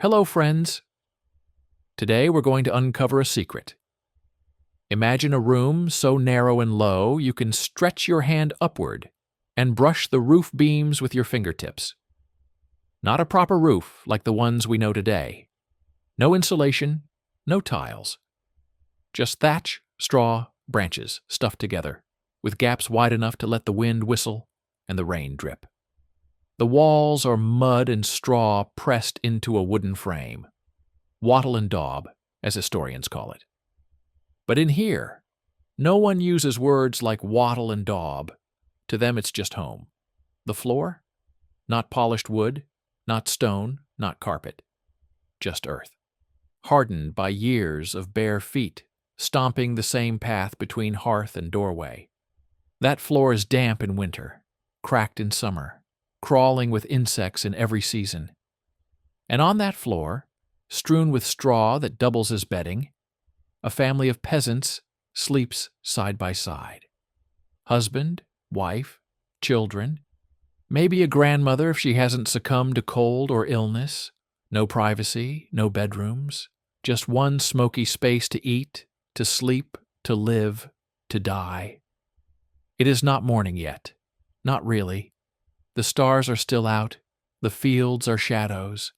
Hello, friends. Today we're going to uncover a secret. Imagine a room so narrow and low you can stretch your hand upward and brush the roof beams with your fingertips. Not a proper roof like the ones we know today. No insulation, no tiles. Just thatch, straw, branches stuffed together, with gaps wide enough to let the wind whistle and the rain drip. The walls are mud and straw pressed into a wooden frame. Wattle and daub, as historians call it. But in here, no one uses words like wattle and daub. To them it's just home. The floor? Not polished wood, not stone, not carpet. Just earth. Hardened by years of bare feet, stomping the same path between hearth and doorway. That floor is damp in winter, cracked in summer, crawling with insects in every season. And on that floor, strewn with straw that doubles as bedding, a family of peasants sleeps side by side. Husband, wife, children, maybe a grandmother if she hasn't succumbed to cold or illness. No privacy, no bedrooms, just one smoky space to eat, to sleep, to live, to die. It is not morning yet. Not really. The stars are still out, the fields are shadows,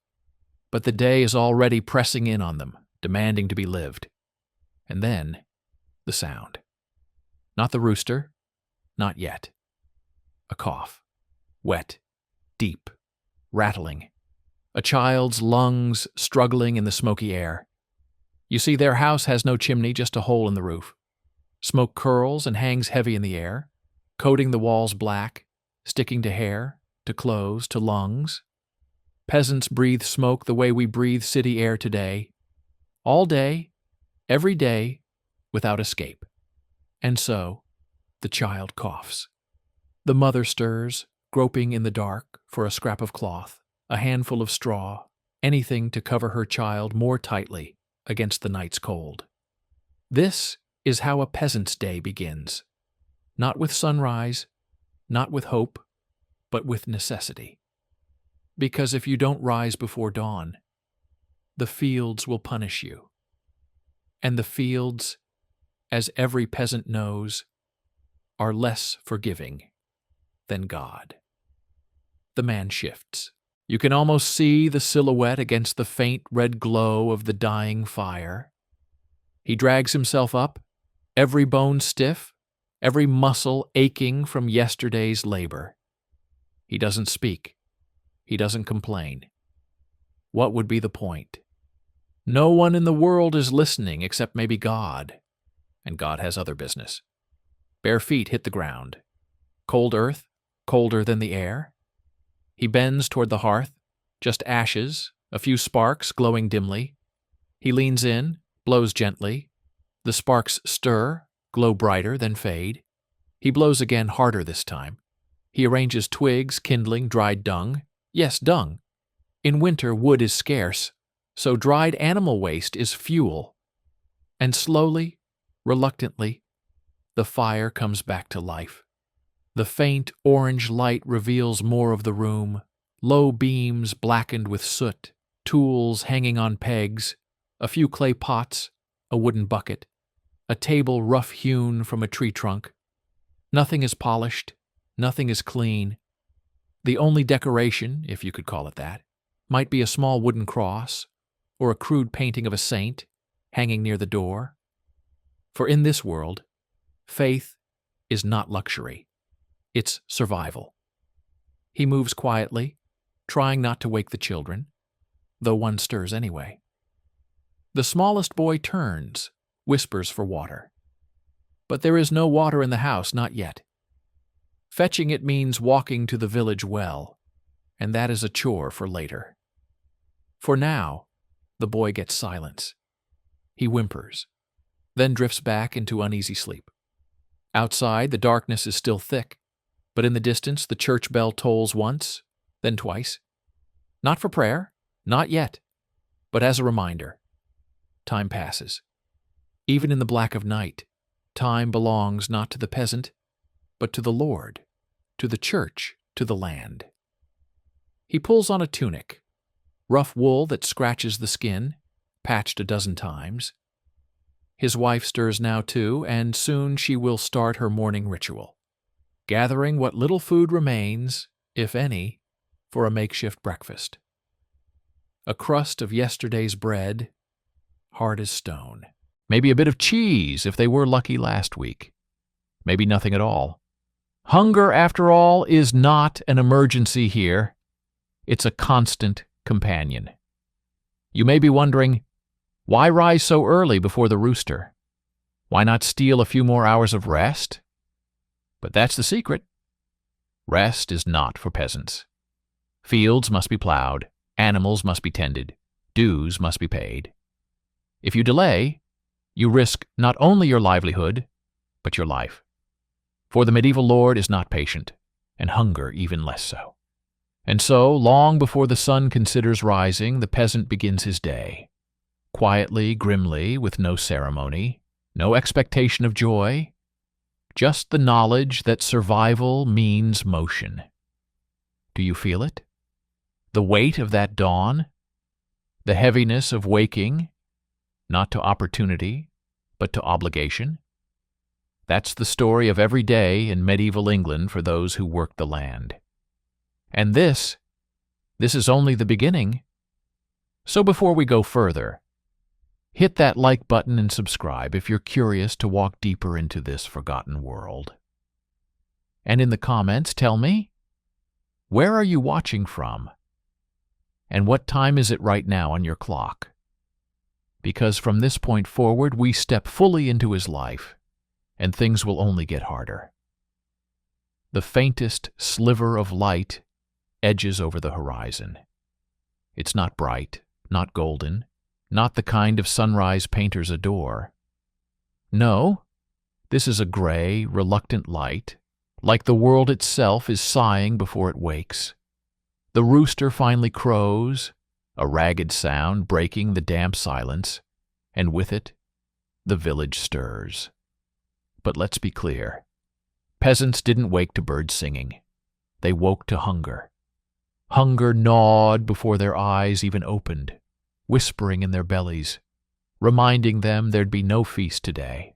but the day is already pressing in on them, demanding to be lived. And then, the sound. Not the rooster, not yet. A cough. Wet, deep, rattling. A child's lungs struggling in the smoky air. You see, their house has no chimney, just a hole in the roof. Smoke curls and hangs heavy in the air, coating the walls black, sticking to hair, to clothes, to lungs. Peasants breathe smoke the way we breathe city air today. All day, every day, without escape. And so, the child coughs. The mother stirs, groping in the dark for a scrap of cloth, a handful of straw, anything to cover her child more tightly against the night's cold. This is how a peasant's day begins. Not with sunrise, not with hope, but with necessity. Because if you don't rise before dawn, the fields will punish you. And the fields, as every peasant knows, are less forgiving than God. The man shifts. You can almost see the silhouette against the faint red glow of the dying fire. He drags himself up, every bone stiff, every muscle aching from yesterday's labor. He doesn't speak. He doesn't complain. What would be the point? No one in the world is listening except maybe God, and God has other business. Bare feet hit the ground. Cold earth, colder than the air. He bends toward the hearth, just ashes, a few sparks glowing dimly. He leans in, blows gently. The sparks stir, glow brighter, then fade. He blows again, harder this time. He arranges twigs, kindling, dried dung. Yes, dung. In winter, wood is scarce, so dried animal waste is fuel. And slowly, reluctantly, the fire comes back to life. The faint orange light reveals more of the room, low beams blackened with soot, tools hanging on pegs, a few clay pots, a wooden bucket, a table rough-hewn from a tree trunk. Nothing is polished, nothing is clean. The only decoration, if you could call it that, might be a small wooden cross, or a crude painting of a saint hanging near the door. For in this world, faith is not luxury. It's survival. He moves quietly, trying not to wake the children, though one stirs anyway. The smallest boy turns, whispers for water. But there is no water in the house, not yet. Fetching it means walking to the village well, and that is a chore for later. For now, the boy gets silence. He whimpers, then drifts back into uneasy sleep. Outside, the darkness is still thick, but in the distance the church bell tolls once, then twice. Not for prayer, not yet, but as a reminder. Time passes. Even in the black of night, time belongs not to the peasant, but to the Lord, to the church, to the land. He pulls on a tunic, rough wool that scratches the skin, patched a dozen times. His wife stirs now too, and soon she will start her morning ritual, gathering what little food remains, if any, for a makeshift breakfast. A crust of yesterday's bread, hard as stone. Maybe a bit of cheese if they were lucky last week. Maybe nothing at all. Hunger, after all, is not an emergency here. It's a constant companion. You may be wondering, why rise so early before the rooster? Why not steal a few more hours of rest? But that's the secret. Rest is not for peasants. Fields must be plowed, animals must be tended, dues must be paid. If you delay, you risk not only your livelihood, but your life. For the medieval lord is not patient, and hunger even less so. And so, long before the sun considers rising, the peasant begins his day. Quietly, grimly, with no ceremony, no expectation of joy, just the knowledge that survival means motion. Do you feel it? The weight of that dawn? The heaviness of waking, not to opportunity, but to obligation? That's the story of every day in medieval England for those who worked the land. And this is only the beginning. So before we go further, hit that like button and subscribe if you're curious to walk deeper into this forgotten world. And in the comments, tell me, where are you watching from? And what time is it right now on your clock? Because from this point forward, we step fully into his life, and things will only get harder. The faintest sliver of light edges over the horizon. It's not bright, not golden, not the kind of sunrise painters adore. No, this is a gray, reluctant light, like the world itself is sighing before it wakes. The rooster finally crows, a ragged sound breaking the damp silence, and with it, the village stirs. But let's be clear. Peasants didn't wake to bird singing. They woke to hunger. Hunger gnawed before their eyes even opened, whispering in their bellies, reminding them there'd be no feast today.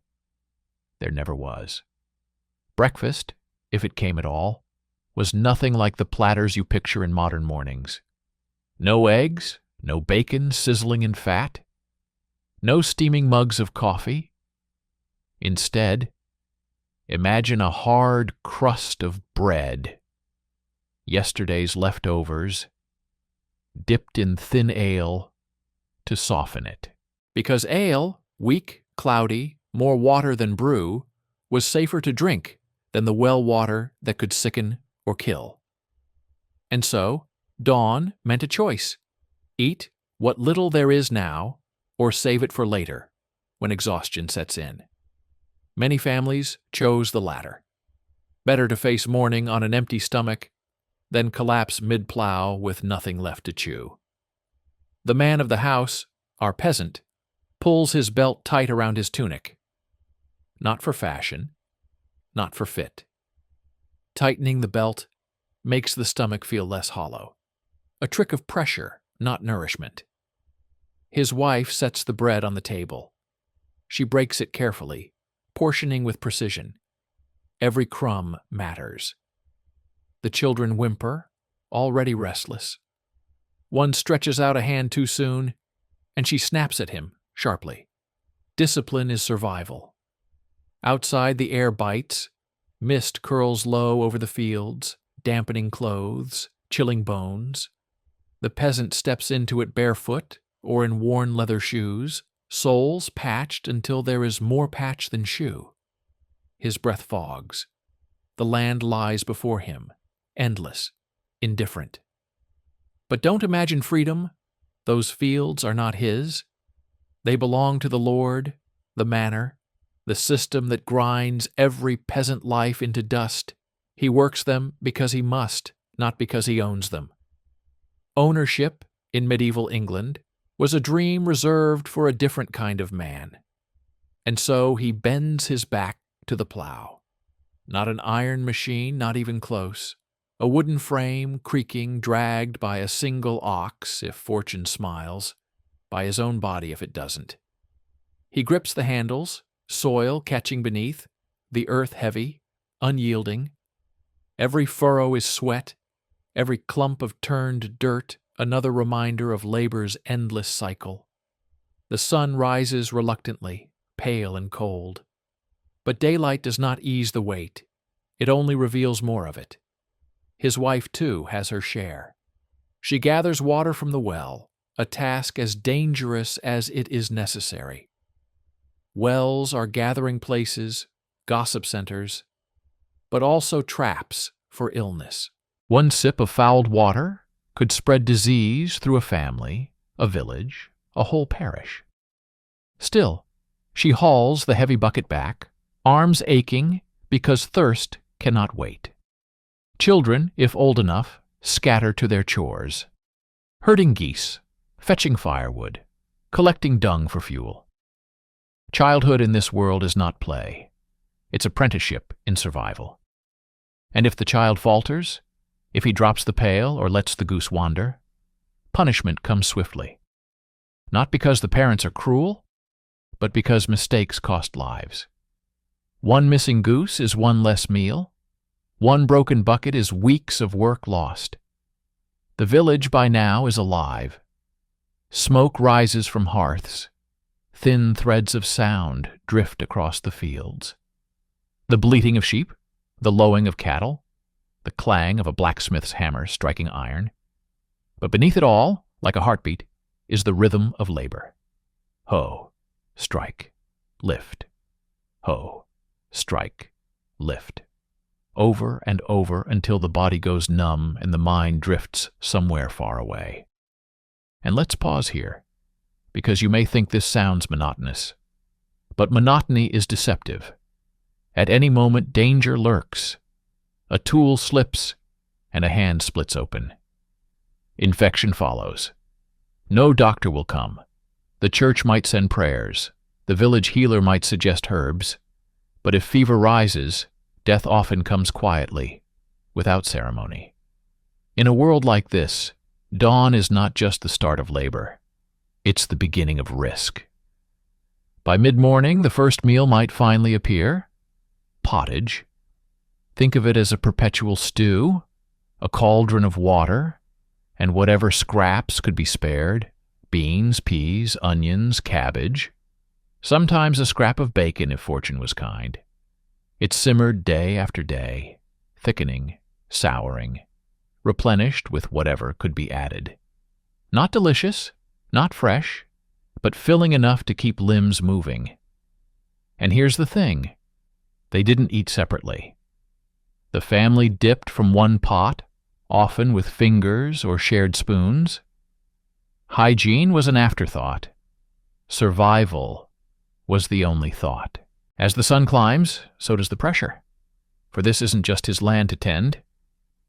There never was. Breakfast, if it came at all, was nothing like the platters you picture in modern mornings. No eggs, no bacon sizzling in fat, no steaming mugs of coffee. Instead, imagine a hard crust of bread, yesterday's leftovers, dipped in thin ale to soften it. Because ale, weak, cloudy, more water than brew, was safer to drink than the well water that could sicken or kill. And so, dawn meant a choice. Eat what little there is now, or save it for later, when exhaustion sets in. Many families chose the latter. Better to face morning on an empty stomach than collapse mid-plow with nothing left to chew. The man of the house, our peasant, pulls his belt tight around his tunic. Not for fashion, not for fit. Tightening the belt makes the stomach feel less hollow. A trick of pressure, not nourishment. His wife sets the bread on the table. She breaks it carefully, portioning with precision. Every crumb matters. The children whimper, already restless. One stretches out a hand too soon, and she snaps at him sharply. Discipline is survival. Outside the air bites, mist curls low over the fields, dampening clothes, chilling bones. The peasant steps into it barefoot or in worn leather shoes, soles patched until there is more patch than shoe. His breath fogs. The land lies before him, endless, indifferent. But don't imagine freedom. Those fields are not his. They belong to the Lord, the manor, the system that grinds every peasant life into dust. He works them because he must, not because he owns them. Ownership, in medieval England, was a dream reserved for a different kind of man. And so he bends his back to the plow. Not an iron machine, not even close. a wooden frame creaking, dragged by a single ox if fortune smiles, by his own body if it doesn't. He grips the handles, soil catching beneath, the earth heavy, unyielding. Every furrow is sweat, every clump of turned dirt another reminder of labor's endless cycle. The sun rises reluctantly, pale and cold. But daylight does not ease the weight. It only reveals more of it. His wife, too, has her share. She gathers water from the well, a task as dangerous as it is necessary. Wells are gathering places, gossip centers, but also traps for illness. One sip of fouled water could spread disease through a family, a village, a whole parish. Still, she hauls the heavy bucket back, arms aching because thirst cannot wait. Children, if old enough, scatter to their chores. Herding geese, fetching firewood, collecting dung for fuel. Childhood in this world is not play. It's apprenticeship in survival. And if the child falters, if he drops the pail or lets the goose wander, punishment comes swiftly. Not because the parents are cruel, but because mistakes cost lives. One missing goose is one less meal. One broken bucket is weeks of work lost. The village by now is alive. Smoke rises from hearths. Thin threads of sound drift across the fields. The bleating of sheep, the lowing of cattle, the clang of a blacksmith's hammer striking iron. But beneath it all, like a heartbeat, is the rhythm of labor. Hoe, strike, lift. Hoe, strike, lift. Over and over until the body goes numb and the mind drifts somewhere far away. And let's pause here, because you may think this sounds monotonous. But monotony is deceptive. At any moment danger lurks. A tool slips, and a hand splits open. Infection follows. No doctor will come. The church might send prayers. The village healer might suggest herbs. But if fever rises, death often comes quietly, without ceremony. In a world like this, dawn is not just the start of labor. It's the beginning of risk. By mid-morning, the first meal might finally appear. Pottage. Think of it as a perpetual stew, a cauldron of water, and whatever scraps could be spared, beans, peas, onions, cabbage. Sometimes a scrap of bacon if fortune was kind. It simmered day after day, thickening, souring, replenished with whatever could be added. Not delicious, not fresh, but filling enough to keep limbs moving. And here's the thing. They didn't eat separately. The family dipped from one pot, often with fingers or shared spoons. Hygiene was an afterthought. Survival was the only thought. As the sun climbs, so does the pressure. For this isn't just his land to tend.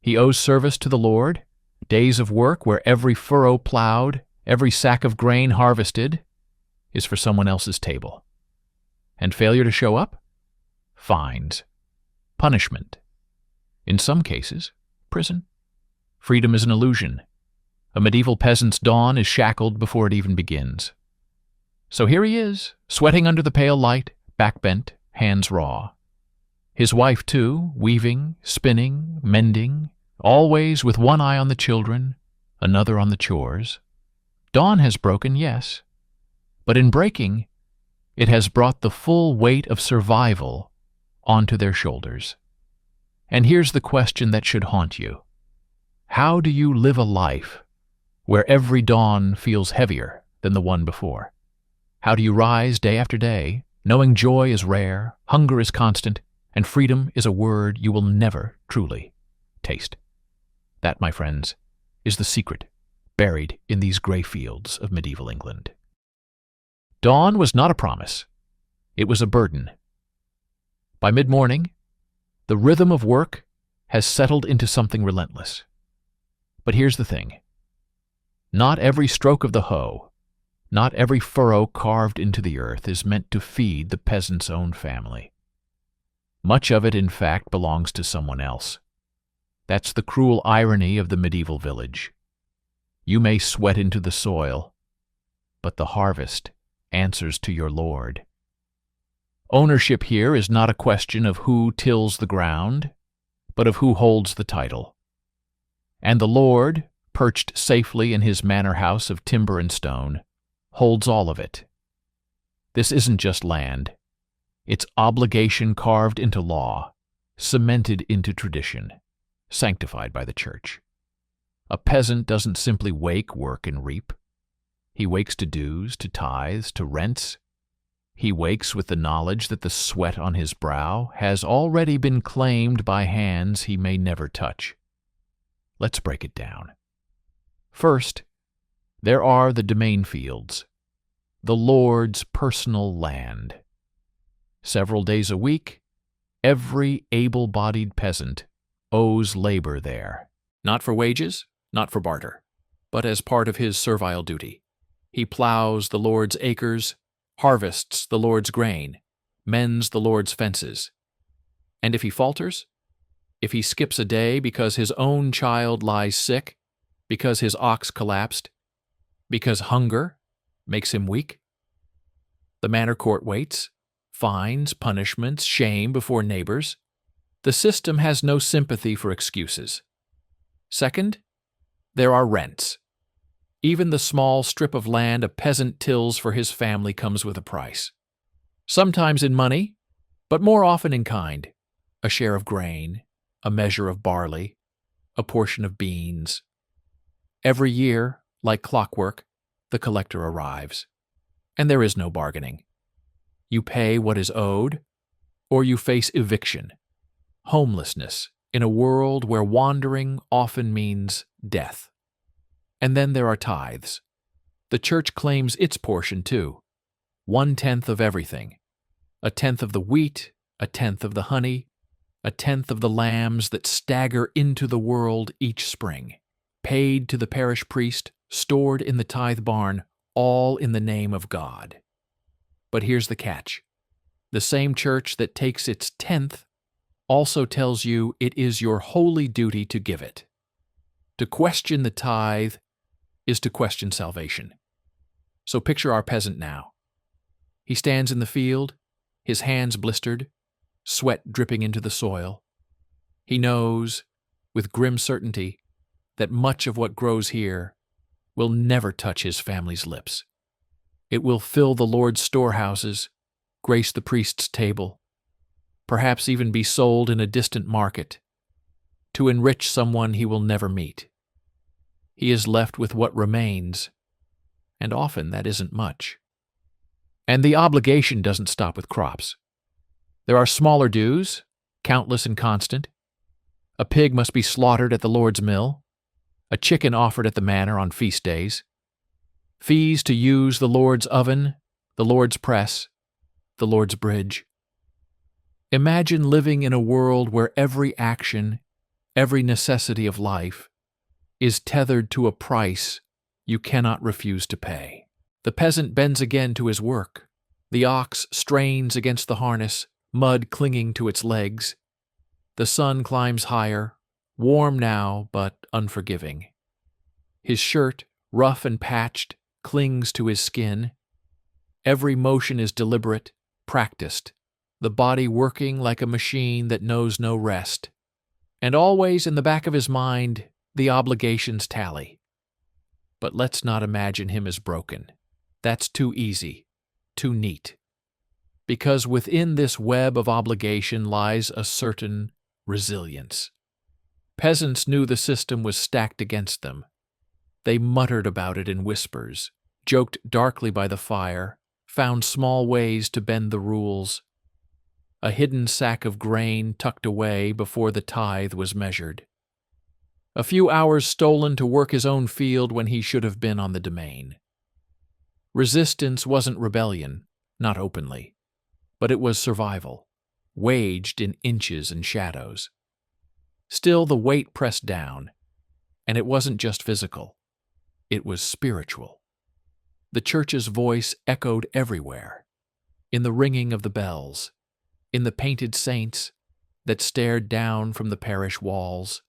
He owes service to the Lord, days of work where every furrow plowed, every sack of grain harvested, is for someone else's table. And failure to show up? Fines. Punishment. In some cases, prison. Freedom is an illusion. A medieval peasant's dawn is shackled before it even begins. So here he is, sweating under the pale light, back bent, hands raw. His wife, too, weaving, spinning, mending, always with one eye on the children, another on the chores. Dawn has broken, yes, but in breaking, it has brought the full weight of survival onto their shoulders. And here's the question that should haunt you. How do you live a life where every dawn feels heavier than the one before? How do you rise day after day, knowing joy is rare, hunger is constant, and freedom is a word you will never truly taste? That, my friends, is the secret buried in these gray fields of medieval England. Dawn was not a promise. It was a burden. By mid-morning, the rhythm of work has settled into something relentless. But here's the thing. Not every stroke of the hoe, not every furrow carved into the earth is meant to feed the peasant's own family. Much of it, in fact, belongs to someone else. That's the cruel irony of the medieval village. You may sweat into the soil, but the harvest answers to your Lord. Ownership here is not a question of who tills the ground, but of who holds the title. And the Lord, perched safely in his manor house of timber and stone, holds all of it. This isn't just land. It's obligation carved into law, cemented into tradition, sanctified by the church. A peasant doesn't simply wake, work, and reap. He wakes to dues, to tithes, to rents. He wakes with the knowledge that the sweat on his brow has already been claimed by hands he may never touch. Let's break it down. First, there are the domain fields, the Lord's personal land. Several days a week, every able-bodied peasant owes labor there. Not for wages, not for barter, but as part of his servile duty. He plows the Lord's acres, harvests the Lord's grain, mends the Lord's fences. And if he falters, if he skips a day because his own child lies sick, because his ox collapsed, because hunger makes him weak, the manor court waits, fines, punishments, shame before neighbors. The system has no sympathy for excuses. Second, there are rents. Even the small strip of land a peasant tills for his family comes with a price. Sometimes in money, but more often in kind. A share of grain, a measure of barley, a portion of beans. Every year, like clockwork, the collector arrives, and there is no bargaining. You pay what is owed, or you face eviction, homelessness in a world where wandering often means death. And then there are tithes. The church claims its portion too, 1/10 of everything, 1/10 of the wheat, 1/10 of the honey, 1/10 of the lambs that stagger into the world each spring, paid to the parish priest, stored in the tithe barn, all in the name of God. But here's the catch. The same church that takes its 1/10 also tells you it is your holy duty to give it. To question the tithe is to question salvation. So picture our peasant now. He stands in the field, his hands blistered, sweat dripping into the soil. He knows, with grim certainty, that much of what grows here will never touch his family's lips. It will fill the Lord's storehouses, grace the priest's table, perhaps even be sold in a distant market, to enrich someone he will never meet. He is left with what remains, and often that isn't much. And the obligation doesn't stop with crops. There are smaller dues, countless and constant. A pig must be slaughtered at the Lord's mill, a chicken offered at the manor on feast days, fees to use the Lord's oven, the Lord's press, the Lord's bridge. Imagine living in a world where every action, every necessity of life, is tethered to a price you cannot refuse to pay. The peasant bends again to his work. The ox strains against the harness, mud clinging to its legs. The sun climbs higher, warm now but unforgiving. His shirt, rough and patched, clings to his skin. Every motion is deliberate, practiced, the body working like a machine that knows no rest. And always in the back of his mind, the obligations tally. But let's not imagine him as broken. That's too easy, too neat. Because within this web of obligation lies a certain resilience. Peasants knew the system was stacked against them. They muttered about it in whispers, joked darkly by the fire, found small ways to bend the rules. A hidden sack of grain tucked away before the tithe was measured. A few hours stolen to work his own field when he should have been on the domain. Resistance wasn't rebellion, not openly, but it was survival, waged in inches and shadows. Still the weight pressed down, and it wasn't just physical, it was spiritual. The church's voice echoed everywhere, in the ringing of the bells, in the painted saints that stared down from the parish walls,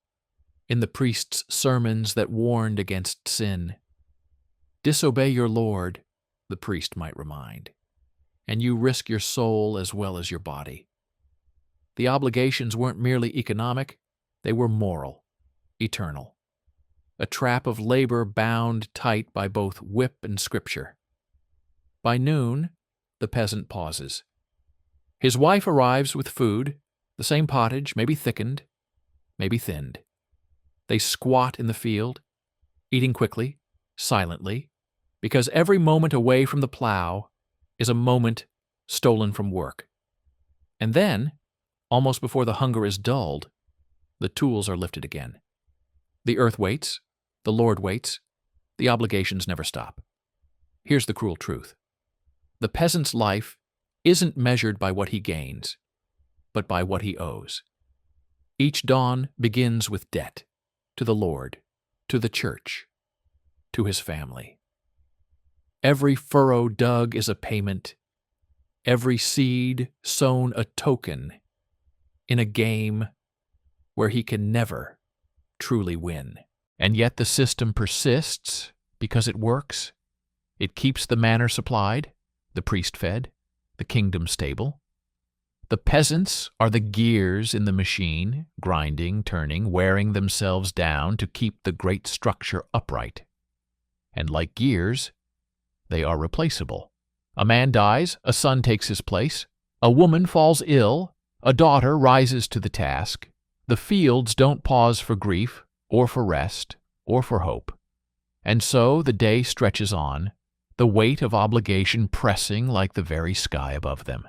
in the priest's sermons that warned against sin. Disobey your Lord, the priest might remind, and you risk your soul as well as your body. The obligations weren't merely economic, they were moral, eternal. A trap of labor bound tight by both whip and scripture. By noon, the peasant pauses. His wife arrives with food, the same pottage, maybe thickened, maybe thinned. They squat in the field, eating quickly, silently, because every moment away from the plow is a moment stolen from work. And then, almost before the hunger is dulled, the tools are lifted again. The earth waits, the Lord waits, the obligations never stop. Here's the cruel truth. The peasant's life isn't measured by what he gains, but by what he owes. Each dawn begins with debt, to the Lord, to the church, to his family. Every furrow dug is a payment, every seed sown a token in a game where he can never truly win. And yet the system persists because it works. It keeps the manor supplied, the priest fed, the kingdom stable. The peasants are the gears in the machine, grinding, turning, wearing themselves down to keep the great structure upright. And like gears, they are replaceable. A man dies, a son takes his place. A woman falls ill, a daughter rises to the task. The fields don't pause for grief, or for rest, or for hope. And so the day stretches on, the weight of obligation pressing like the very sky above them.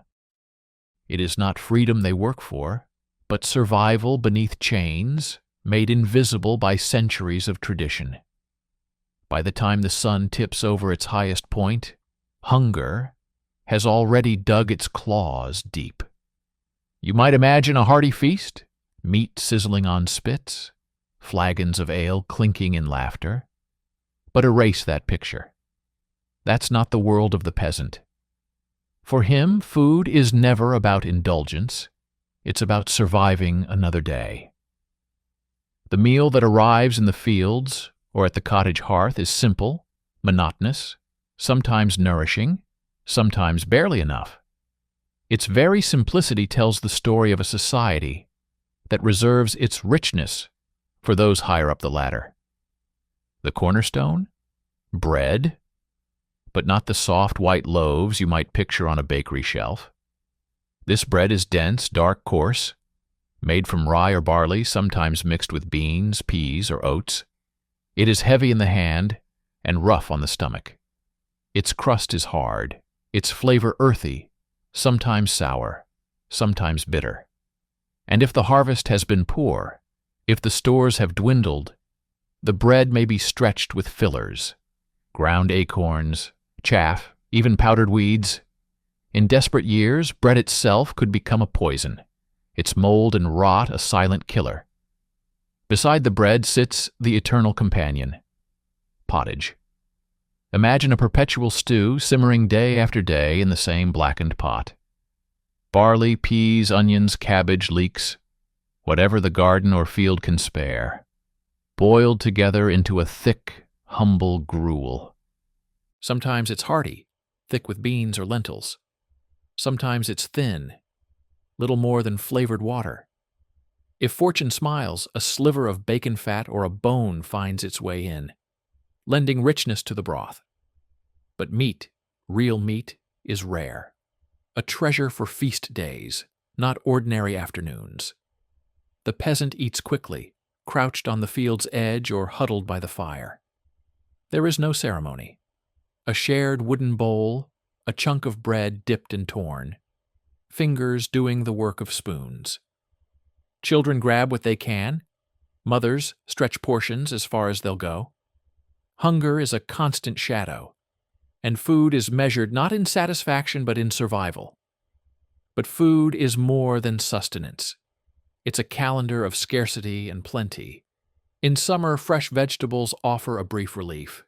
It is not freedom they work for, but survival beneath chains, made invisible by centuries of tradition. By the time the sun tips over its highest point, hunger has already dug its claws deep. You might imagine a hearty feast, meat sizzling on spits, flagons of ale clinking in laughter. But erase that picture. That's not the world of the peasant. For him, food is never about indulgence. It's about surviving another day. The meal that arrives in the fields or at the cottage hearth is simple, monotonous, sometimes nourishing, sometimes barely enough. Its very simplicity tells the story of a society that reserves its richness for those higher up the ladder. The cornerstone? Bread, but not the soft white loaves you might picture on a bakery shelf. This bread is dense, dark, coarse, made from rye or barley, sometimes mixed with beans, peas, or oats. It is heavy in the hand and rough on the stomach. Its crust is hard, its flavor earthy, sometimes sour, sometimes bitter. And if the harvest has been poor, if the stores have dwindled, the bread may be stretched with fillers, ground acorns, chaff, even powdered weeds. In desperate years, bread itself could become a poison, its mold and rot a silent killer. Beside the bread sits the eternal companion, pottage. Imagine a perpetual stew simmering day after day in the same blackened pot. Barley, peas, onions, cabbage, leeks, whatever the garden or field can spare, boiled together into a thick, humble gruel. Sometimes it's hearty, thick with beans or lentils. Sometimes it's thin, little more than flavored water. If fortune smiles, a sliver of bacon fat or a bone finds its way in, lending richness to the broth. But meat, real meat, is rare. A treasure for feast days, not ordinary afternoons. The peasant eats quickly, crouched on the field's edge or huddled by the fire. There is no ceremony. A shared wooden bowl, a chunk of bread dipped and torn, fingers doing the work of spoons. Children grab what they can. Mothers stretch portions as far as they'll go. Hunger is a constant shadow, and food is measured not in satisfaction but in survival. But food is more than sustenance. It's a calendar of scarcity and plenty. In summer, fresh vegetables offer a brief relief.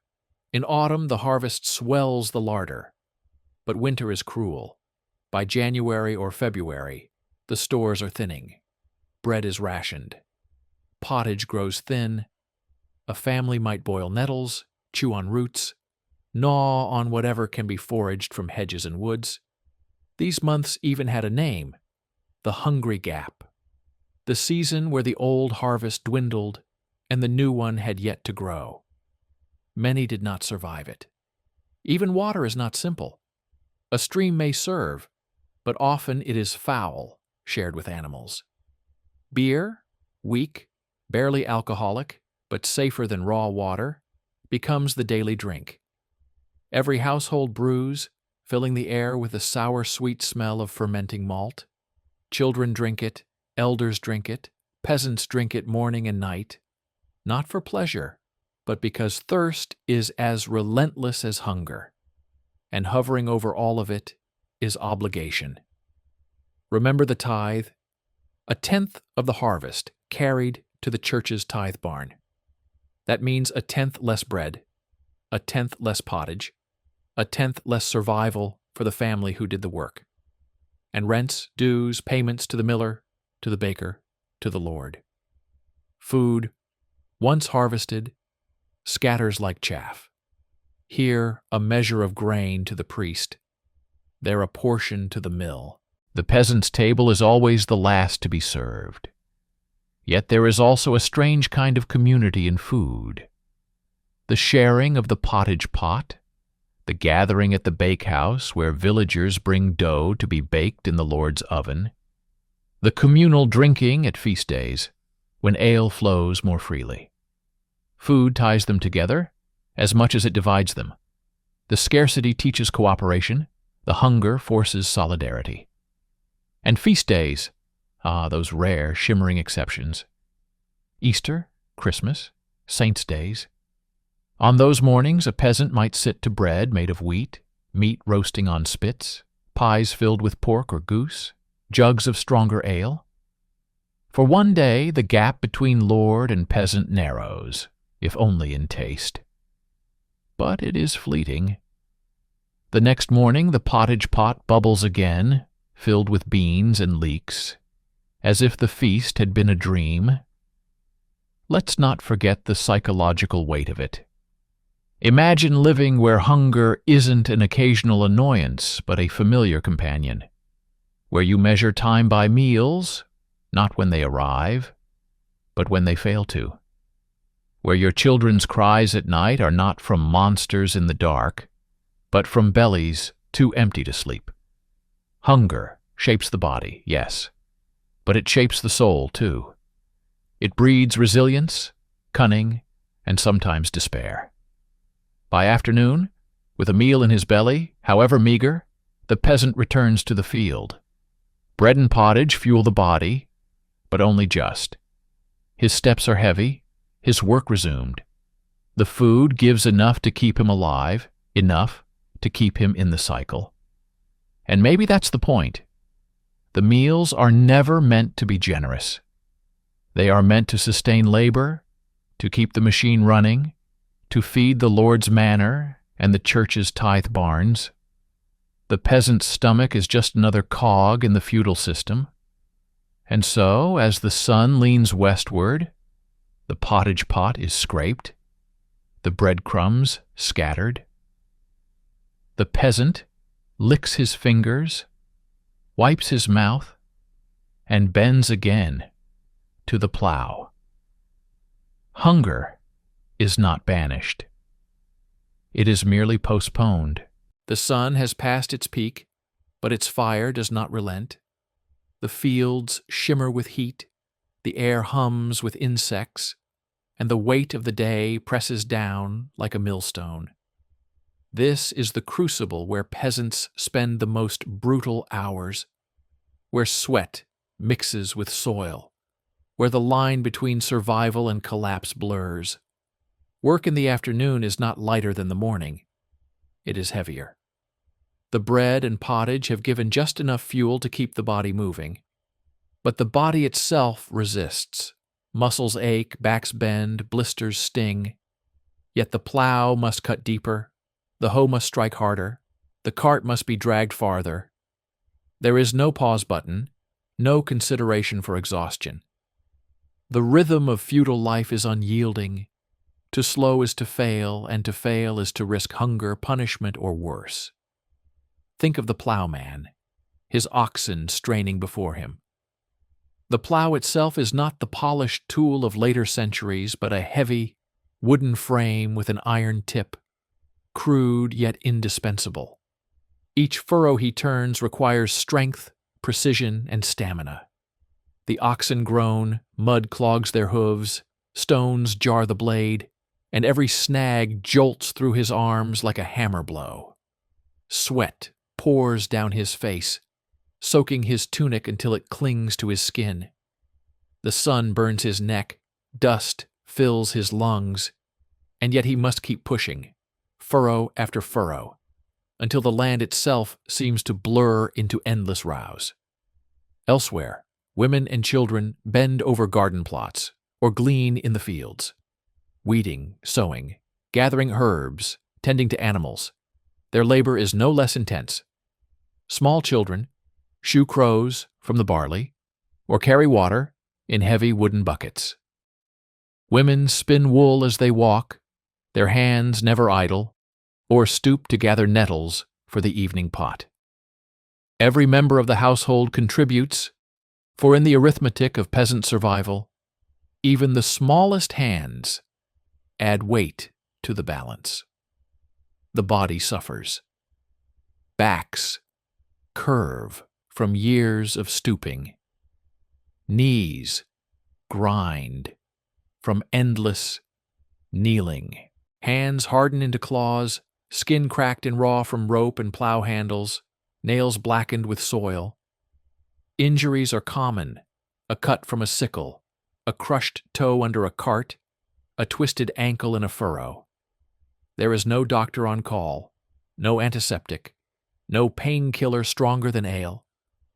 In autumn, the harvest swells the larder. But winter is cruel. By January or February, the stores are thinning. Bread is rationed. pottage grows thin. A family might boil nettles, chew on roots, gnaw on whatever can be foraged from hedges and woods. These months even had a name, the Hungry Gap, the season where the old harvest dwindled and the new one had yet to grow. Many did not survive it. Even water is not simple. A stream may serve, but often it is foul, shared with animals. Beer, weak, barely alcoholic, but safer than raw water, becomes the daily drink. Every household brews, filling the air with the sour-sweet smell of fermenting malt. Children drink it, elders drink it, peasants drink it morning and night, not for pleasure, but because thirst is as relentless as hunger, and hovering over all of it is obligation. Remember the tithe, a tenth of the harvest carried to the church's tithe barn. That means a tenth less bread, a tenth less pottage, a tenth less survival for the family who did the work, and rents, dues, payments to the miller, to the baker, to the Lord. Food, once harvested, scatters like chaff. Here a measure of grain to the priest, there a portion to the mill. The peasant's table is always the last to be served. Yet there is also a strange kind of community in food. The sharing of the pottage pot, the gathering at the bakehouse where villagers bring dough to be baked in the Lord's oven, the communal drinking at feast days, when ale flows more freely. Food ties them together as much as it divides them. The scarcity teaches cooperation, the hunger forces solidarity. And feast days, those rare, shimmering exceptions. Easter, Christmas, saints' days. On those mornings a peasant might sit to bread made of wheat, meat roasting on spits, pies filled with pork or goose, jugs of stronger ale. For one day the gap between lord and peasant narrows, if only in taste. But it is fleeting. The next morning the pottage pot bubbles again, filled with beans and leeks, as if the feast had been a dream. Let's not forget the psychological weight of it. Imagine living where hunger isn't an occasional annoyance, but a familiar companion, where you measure time by meals, not when they arrive, but when they fail to, where your children's cries at night are not from monsters in the dark, but from bellies too empty to sleep. Hunger shapes the body, yes, but it shapes the soul too. It breeds resilience, cunning, and sometimes despair. By afternoon, with a meal in his belly, however meager, the peasant returns to the field. Bread and pottage fuel the body, but only just. His steps are heavy, his work resumed. The food gives enough to keep him alive, enough to keep him in the cycle. And maybe that's the point. The meals are never meant to be generous. They are meant to sustain labor, to keep the machine running, to feed the Lord's manor and the church's tithe barns. The peasant's stomach is just another cog in the feudal system. And so, as the sun leans westward, the pottage pot is scraped, the breadcrumbs scattered. The peasant licks his fingers, wipes his mouth, and bends again to the plow. Hunger is not banished. It is merely postponed. The sun has passed its peak, but its fire does not relent. The fields shimmer with heat, the air hums with insects, and the weight of the day presses down like a millstone. This is the crucible where peasants spend the most brutal hours, where sweat mixes with soil, where the line between survival and collapse blurs. Work in the afternoon is not lighter than the morning. It is heavier. The bread and pottage have given just enough fuel to keep the body moving. But the body itself resists. Muscles ache, backs bend, blisters sting. Yet the plow must cut deeper, the hoe must strike harder, the cart must be dragged farther. There is no pause button, no consideration for exhaustion. The rhythm of feudal life is unyielding. To slow is to fail, and to fail is to risk hunger, punishment, or worse. Think of the plowman, his oxen straining before him. The plow itself is not the polished tool of later centuries, but a heavy, wooden frame with an iron tip, crude yet indispensable. Each furrow he turns requires strength, precision, and stamina. The oxen groan, mud clogs their hooves, stones jar the blade, and every snag jolts through his arms like a hammer blow. Sweat pours down his face, soaking his tunic until it clings to his skin. The sun burns his neck, dust fills his lungs, and yet he must keep pushing, furrow after furrow, until the land itself seems to blur into endless rows. Elsewhere, women and children bend over garden plots or glean in the fields, weeding, sowing, gathering herbs, tending to animals. Their labor is no less intense. Small children shoe crows from the barley or carry water in heavy wooden buckets. Women spin wool as they walk, their hands never idle, or stoop to gather nettles for the evening pot. Every member of the household contributes, for in the arithmetic of peasant survival, even the smallest hands add weight to the balance. The body suffers. Backs curve from years of stooping. Knees grind from endless kneeling. Hands harden into claws, skin cracked and raw from rope and plow handles, nails blackened with soil. Injuries are common: a cut from a sickle, a crushed toe under a cart, a twisted ankle in a furrow. There is no doctor on call, no antiseptic, no painkiller stronger than ale.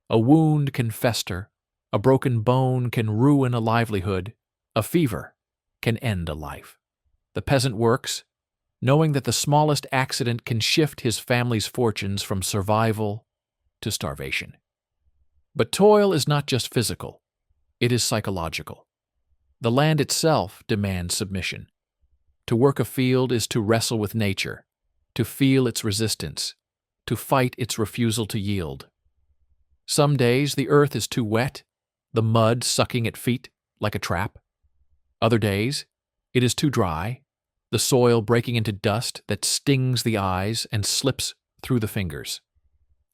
A wound can fester, a broken bone can ruin a livelihood, a fever can end a life. The peasant works, knowing that the smallest accident can shift his family's fortunes from survival to starvation. But toil is not just physical, it is psychological. The land itself demands submission. To work a field is to wrestle with nature, to feel its resistance, to fight its refusal to yield. Some days the earth is too wet, the mud sucking at feet like a trap. Other days it is too dry, the soil breaking into dust that stings the eyes and slips through the fingers.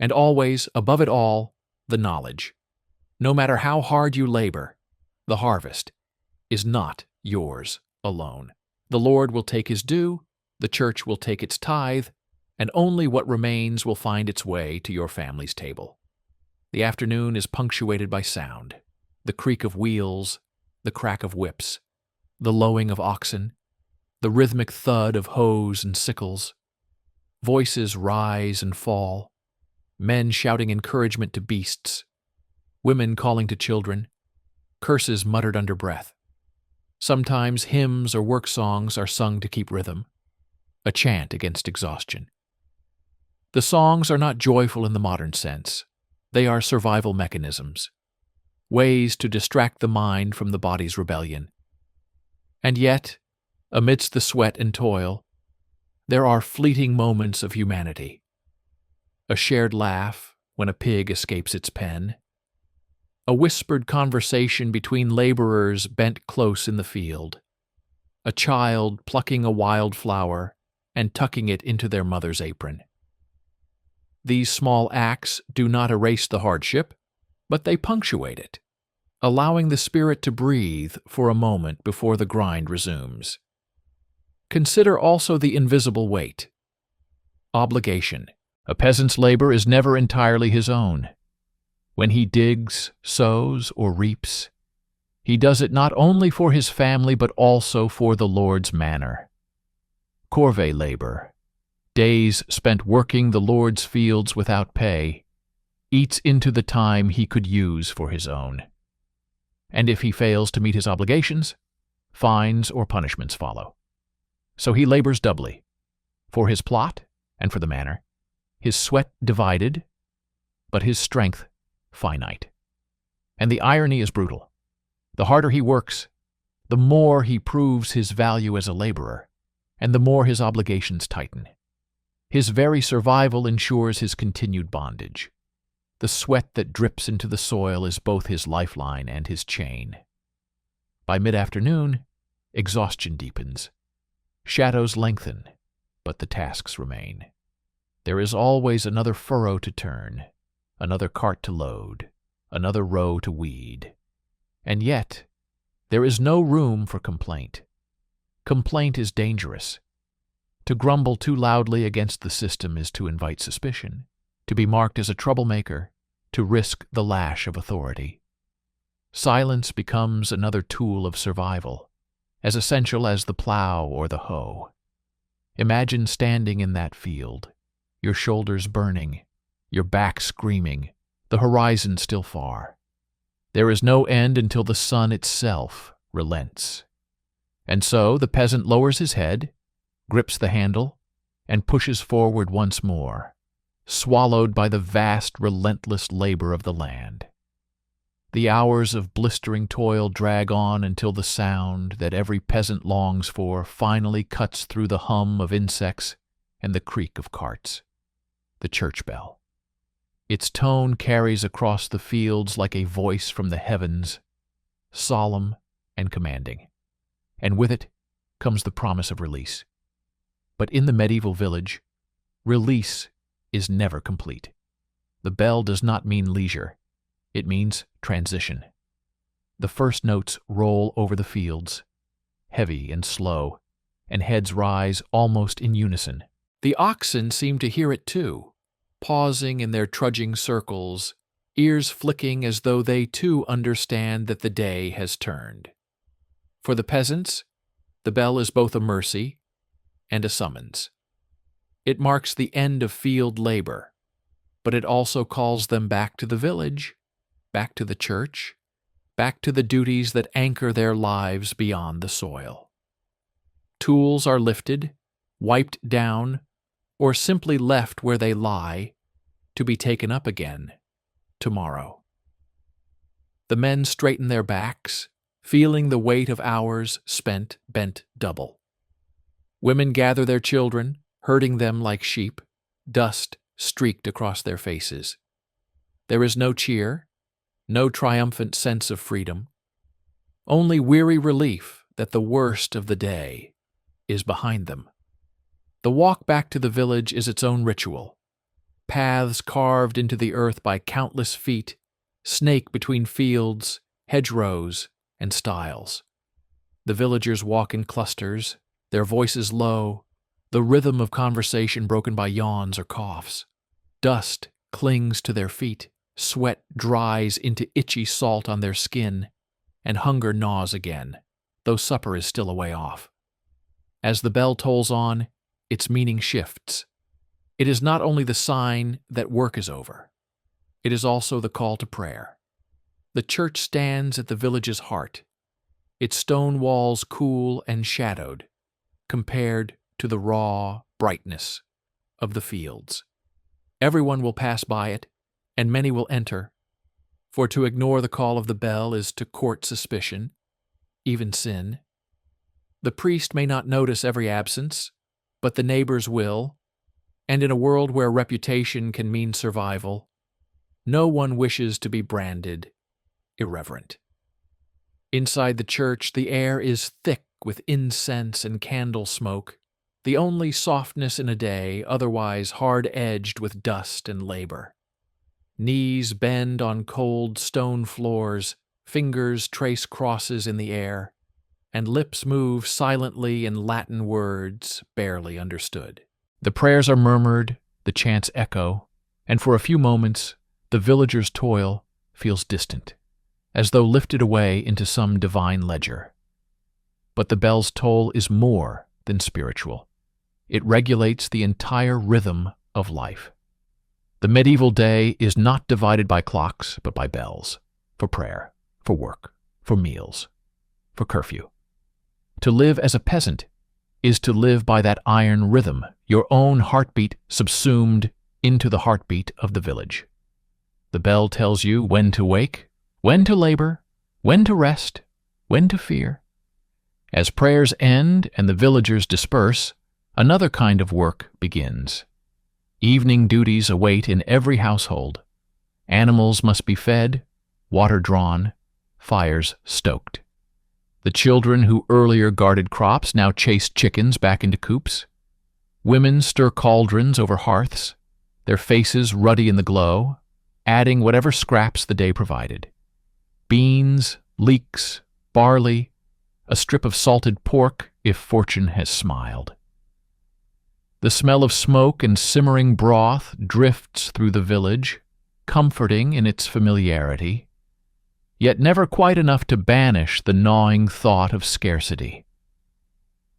And always, above it all, the knowledge. No matter how hard you labor, the harvest is not yours alone. The Lord will take his due, the church will take its tithe, and only what remains will find its way to your family's table. The afternoon is punctuated by sound: the creak of wheels, the crack of whips, the lowing of oxen, the rhythmic thud of hoes and sickles. Voices rise and fall, men shouting encouragement to beasts, women calling to children, curses muttered under breath. Sometimes hymns or work songs are sung to keep rhythm, a chant against exhaustion. The songs are not joyful in the modern sense. They are survival mechanisms, ways to distract the mind from the body's rebellion. And yet, amidst the sweat and toil, there are fleeting moments of humanity. A shared laugh when a pig escapes its pen, a whispered conversation between laborers bent close in the field, a child plucking a wild flower and tucking it into their mother's apron. These small acts do not erase the hardship, but they punctuate it, allowing the spirit to breathe for a moment before the grind resumes. Consider also the invisible weight. Obligation. A peasant's labor is never entirely his own. When he digs, sows, or reaps, he does it not only for his family but also for the Lord's manor. Corvée labor, days spent working the Lord's fields without pay, eats into the time he could use for his own. And if he fails to meet his obligations, fines or punishments follow. So he labors doubly, for his plot and for the manor, his sweat divided, but his strength finite. And the irony is brutal. The harder he works, the more he proves his value as a laborer, and the more his obligations tighten. His very survival ensures his continued bondage. The sweat that drips into the soil is both his lifeline and his chain. By mid-afternoon, exhaustion deepens. Shadows lengthen, but the tasks remain. There is always another furrow to turn, another cart to load, another row to weed. And yet, there is no room for complaint. Complaint is dangerous. To grumble too loudly against the system is to invite suspicion, to be marked as a troublemaker, to risk the lash of authority. Silence becomes another tool of survival, as essential as the plow or the hoe. Imagine standing in that field, your shoulders burning, your back screaming, the horizon still far. There is no end until the sun itself relents. And so the peasant lowers his head, grips the handle, and pushes forward once more, swallowed by the vast, relentless labor of the land. The hours of blistering toil drag on until the sound that every peasant longs for finally cuts through the hum of insects and the creak of carts. The church bell. Its tone carries across the fields like a voice from the heavens, solemn and commanding. And with it comes the promise of release. But in the medieval village, release is never complete. The bell does not mean leisure. It means transition. The first notes roll over the fields, heavy and slow, and heads rise almost in unison. The oxen seem to hear it too, pausing in their trudging circles, ears flicking as though they too understand that the day has turned. For the peasants, the bell is both a mercy and a summons. It marks the end of field labor, but it also calls them back to the village, back to the church, back to the duties that anchor their lives beyond the soil. Tools are lifted, wiped down, or simply left where they lie, to be taken up again tomorrow. The men straighten their backs, feeling the weight of hours spent bent double. Women gather their children, herding them like sheep, dust streaked across their faces. There is no cheer, no triumphant sense of freedom, only weary relief that the worst of the day is behind them. The walk back to the village is its own ritual. Paths carved into the earth by countless feet snake between fields, hedgerows, and stiles. The villagers walk in clusters, their voices low, the rhythm of conversation broken by yawns or coughs. Dust clings to their feet, sweat dries into itchy salt on their skin, and hunger gnaws again, though supper is still a way off. As the bell tolls on, its meaning shifts. It is not only the sign that work is over, it is also the call to prayer. The church stands at the village's heart, its stone walls cool and shadowed, compared to the raw brightness of the fields. Everyone will pass by it, and many will enter, for to ignore the call of the bell is to court suspicion, even sin. The priest may not notice every absence, but the neighbors will, and in a world where reputation can mean survival, no one wishes to be branded irreverent. Inside the church, the air is thick with incense and candle smoke, the only softness in a day otherwise hard-edged with dust and labor. Knees bend on cold stone floors, fingers trace crosses in the air, and lips move silently in Latin words barely understood. The prayers are murmured, the chants echo, and for a few moments the villager's toil feels distant, as though lifted away into some divine ledger. But the bell's toll is more than spiritual. It regulates the entire rhythm of life. The medieval day is not divided by clocks, but by bells, for prayer, for work, for meals, for curfew. To live as a peasant is to live by that iron rhythm, your own heartbeat subsumed into the heartbeat of the village. The bell tells you when to wake, when to labor, when to rest, when to fear, As prayers end and the villagers disperse, another kind of work begins. Evening duties await in every household. Animals must be fed, water drawn, fires stoked. The children who earlier guarded crops now chase chickens back into coops. Women stir cauldrons over hearths, their faces ruddy in the glow, adding whatever scraps the day provided. Beans, leeks, barley, a strip of salted pork if fortune has smiled. The smell of smoke and simmering broth drifts through the village, comforting in its familiarity, yet never quite enough to banish the gnawing thought of scarcity.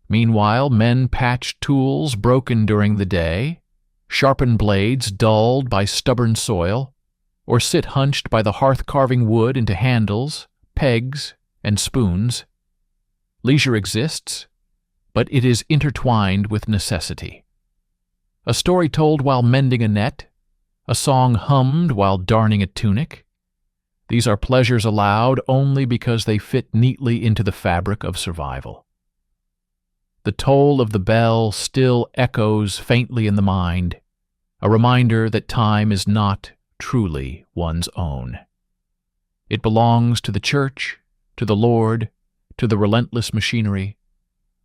Meanwhile, men patch tools broken during the day, sharpen blades dulled by stubborn soil, or sit hunched by the hearth carving wood into handles, pegs, and spoons. Leisure exists, but it is intertwined with necessity. A story told while mending a net, a song hummed while darning a tunic. These are pleasures allowed only because they fit neatly into the fabric of survival. The toll of the bell still echoes faintly in the mind, a reminder that time is not truly one's own. It belongs to the church, to the Lord, to the relentless machinery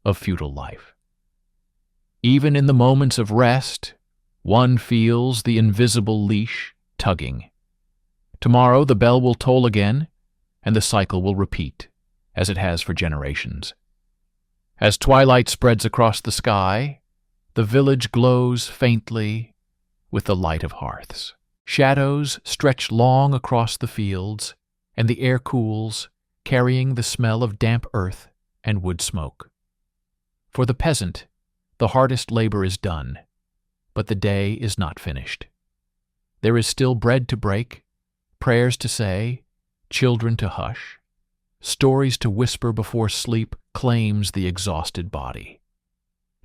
of futile life. Even in the moments of rest, one feels the invisible leash tugging. Tomorrow the bell will toll again, and the cycle will repeat, as it has for generations. As twilight spreads across the sky, the village glows faintly with the light of hearths. Shadows stretch long across the fields, and the air cools, carrying the smell of damp earth and wood smoke. For the peasant, the hardest labor is done, but the day is not finished. There is still bread to break, prayers to say, children to hush, stories to whisper before sleep claims the exhausted body.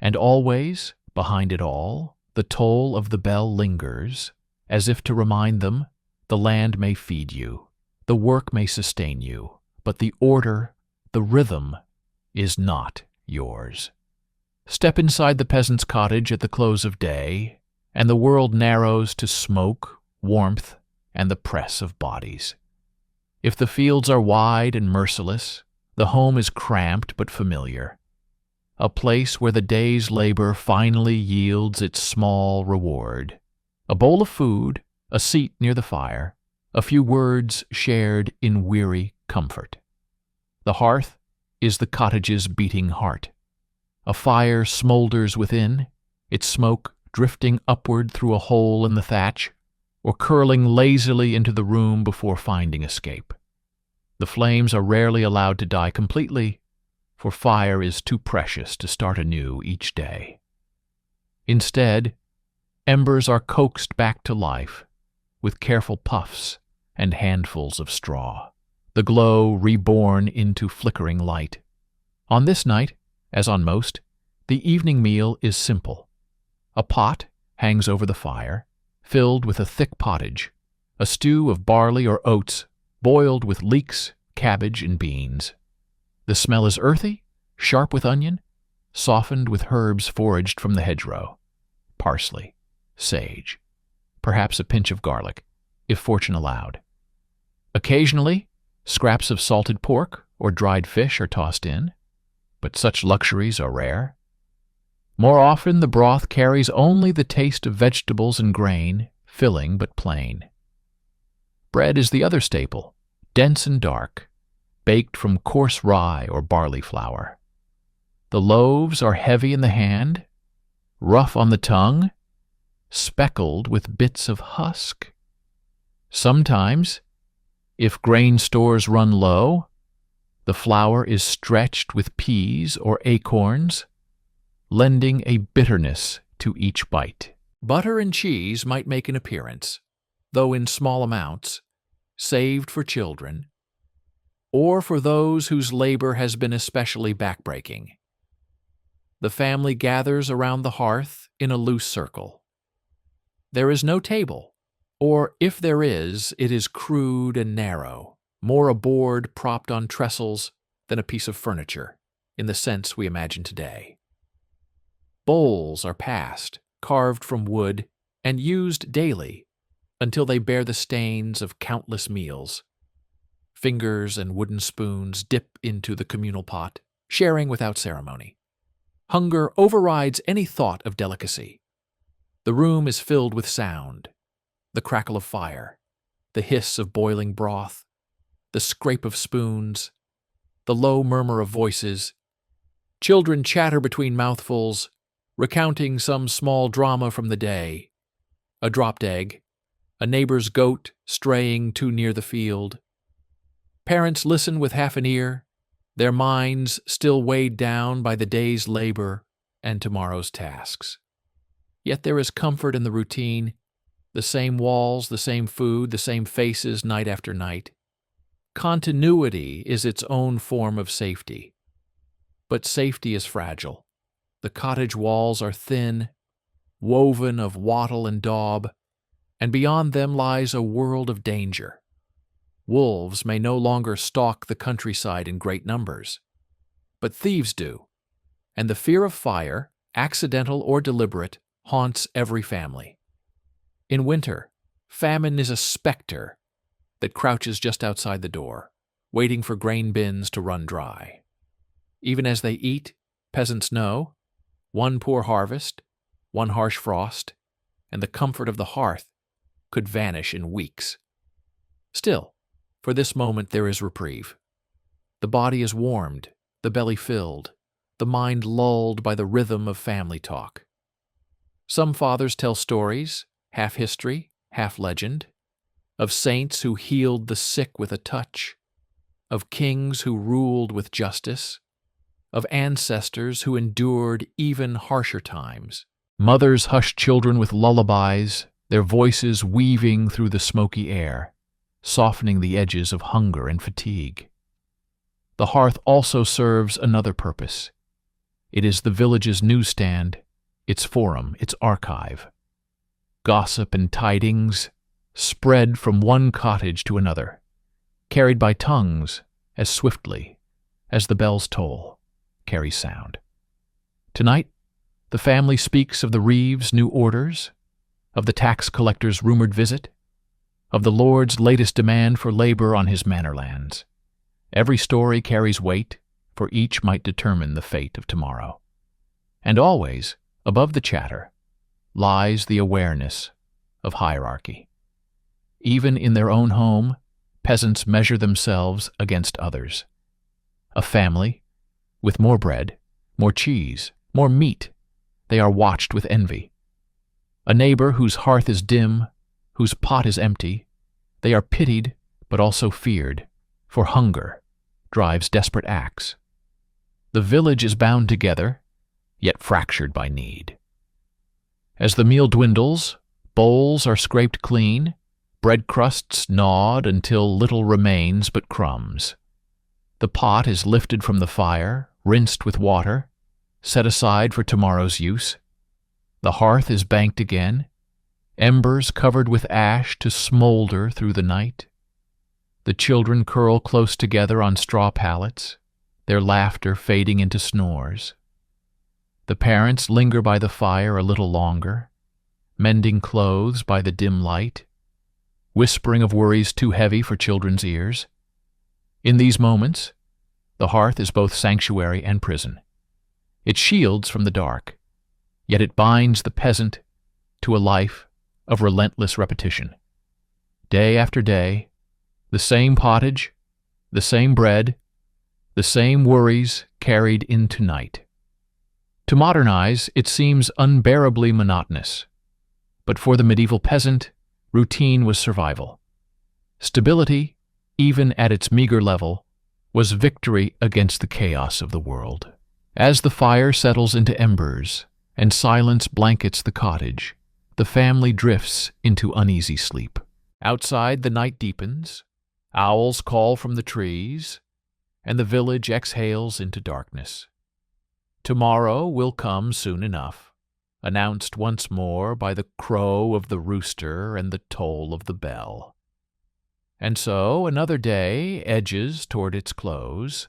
And always, behind it all, the toll of the bell lingers, as if to remind them, the land may feed you, the work may sustain you, but the order, the rhythm, is not yours. Step inside the peasant's cottage at the close of day, and the world narrows to smoke, warmth, and the press of bodies. If the fields are wide and merciless, the home is cramped but familiar, a place where the day's labor finally yields its small reward. A bowl of food, a seat near the fire, a few words shared in weary comfort. The hearth is the cottage's beating heart. A fire smolders within, its smoke drifting upward through a hole in the thatch, or curling lazily into the room before finding escape. The flames are rarely allowed to die completely, for fire is too precious to start anew each day. Instead, embers are coaxed back to life with careful puffs and handfuls of straw, the glow reborn into flickering light. On this night, as on most, the evening meal is simple. A pot hangs over the fire, filled with a thick pottage, a stew of barley or oats, boiled with leeks, cabbage, and beans. The smell is earthy, sharp with onion, softened with herbs foraged from the hedgerow, parsley, sage, perhaps a pinch of garlic, if fortune allowed. Occasionally, scraps of salted pork or dried fish are tossed in, but such luxuries are rare. More often the broth carries only the taste of vegetables and grain, filling but plain. Bread is the other staple, dense and dark, baked from coarse rye or barley flour. The loaves are heavy in the hand, rough on the tongue, speckled with bits of husk. Sometimes, if grain stores run low, the flour is stretched with peas or acorns, lending a bitterness to each bite. Butter and cheese might make an appearance, though in small amounts, saved for children, or for those whose labor has been especially backbreaking. The family gathers around the hearth in a loose circle. There is no table, or if there is, it is crude and narrow, more a board propped on trestles than a piece of furniture. in the sense we imagine today. Bowls are passed, carved from wood, and used daily until they bear the stains of countless meals. Fingers and wooden spoons dip into the communal pot, sharing without ceremony. Hunger overrides any thought of delicacy. The room is filled with sound, the crackle of fire, the hiss of boiling broth, the scrape of spoons, the low murmur of voices. Children chatter between mouthfuls, recounting some small drama from the day. A dropped egg, a neighbor's goat straying too near the field. Parents listen with half an ear, their minds still weighed down by the day's labor and tomorrow's tasks. Yet there is comfort in the routine, the same walls, the same food, the same faces night after night. Continuity is its own form of safety. But safety is fragile. The cottage walls are thin, woven of wattle and daub, and beyond them lies a world of danger. Wolves may no longer stalk the countryside in great numbers, but thieves do, and the fear of fire, accidental or deliberate, haunts every family. In winter, famine is a specter that crouches just outside the door, waiting for grain bins to run dry. Even as they eat, peasants know, one poor harvest, one harsh frost, and the comfort of the hearth could vanish in weeks. Still, for this moment there is reprieve. The body is warmed, the belly filled, the mind lulled by the rhythm of family talk. Some fathers tell stories, half history, half legend, of saints who healed the sick with a touch, of kings who ruled with justice, of ancestors who endured even harsher times. Mothers hush children with lullabies, their voices weaving through the smoky air, softening the edges of hunger and fatigue. The hearth also serves another purpose. It is the village's newsstand, its forum, its archive. Gossip and tidings spread from one cottage to another, carried by tongues as swiftly as the bells toll carry sound. Tonight, the family speaks of the Reeves' new orders, of the tax collector's rumored visit, of the Lord's latest demand for labor on his manor lands. Every story carries weight, for each might determine the fate of tomorrow. And always, above the chatter, lies the awareness of hierarchy. Even in their own home, peasants measure themselves against others. A family, with more bread, more cheese, more meat, they are watched with envy. A neighbor whose hearth is dim, whose pot is empty, they are pitied but also feared, for hunger drives desperate acts. The village is bound together, yet fractured by need. As the meal dwindles, bowls are scraped clean, bread crusts gnawed until little remains but crumbs. The pot is lifted from the fire, rinsed with water, set aside for tomorrow's use. The hearth is banked again, embers covered with ash to smolder through the night. The children curl close together on straw pallets, their laughter fading into snores. The parents linger by the fire a little longer, mending clothes by the dim light, whispering of worries too heavy for children's ears. In these moments, the hearth is both sanctuary and prison. It shields from the dark, yet it binds the peasant to a life of relentless repetition. Day after day, the same pottage, the same bread, the same worries carried into night. To modernize, it seems unbearably monotonous. But for the medieval peasant, routine was survival. Stability, even at its meager level, was victory against the chaos of the world. As the fire settles into embers and silence blankets the cottage, the family drifts into uneasy sleep. Outside, the night deepens, owls call from the trees, and the village exhales into darkness. Tomorrow will come soon enough, announced once more by the crow of the rooster and the toll of the bell. And so another day edges toward its close,